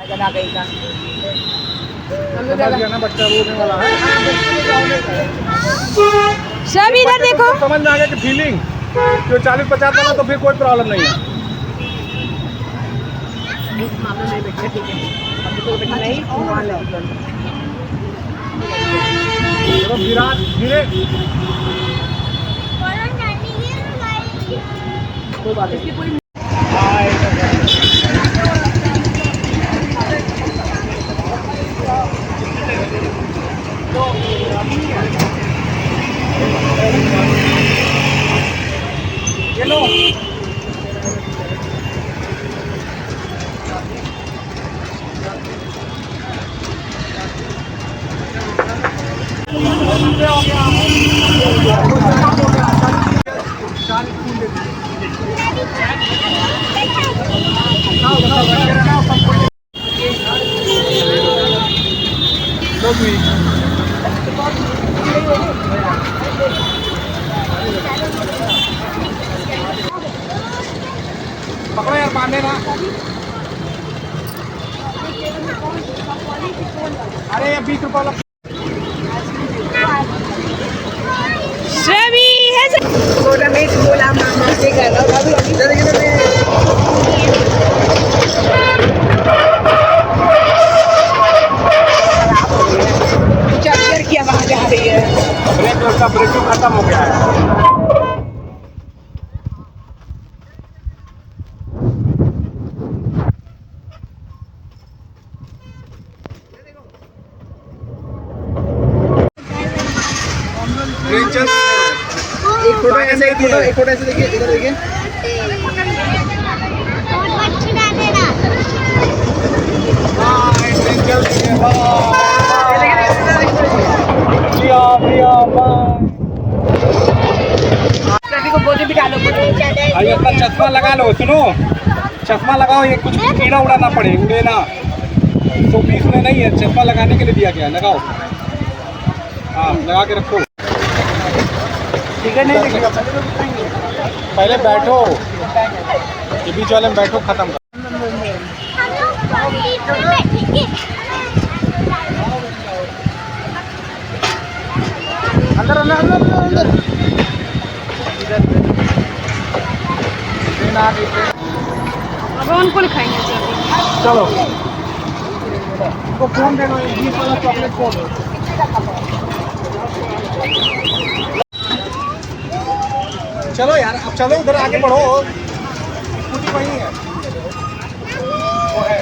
जगह गई का ना बच्चा रोने वाला है। सब इधर देखो। समझ में आ गया कि फीलिंग जो 40-50 वाला तो फिर कोई प्रॉब्लम नहीं है। विराट धीरे कोई बात नहीं। पकड़ो यार, बांधे ना। अरे 20 रुपये वाला सभी है बोला मामा से किया वहाँ जा रही है। ब्रेक उसका ब्रेकिंग खत्म हो गया है। एक फोटो ऐसे देखिए, इधर देखिए। अपना चश्मा लगा लो, सुनो चश्मा लगाओ, ये कुछ कीड़ा उड़ा ना पड़े, उड़े ना। 120 में नहीं है, चश्मा लगाने के लिए दिया गया, लगाओ। हाँ लगा के रखो। ठीक है, नहीं पहले बैठो, ये बीच वाले में बैठो, खत्म कर। अंदर अंदर अंदर अंदर अब उनको लिखाएंगे। चलो फोन दे दो, 20 वाला चॉकलेट फोन। चलो यार, अब चलो उधर आगे बढ़ो, स्कूटी वहीं है, वो है।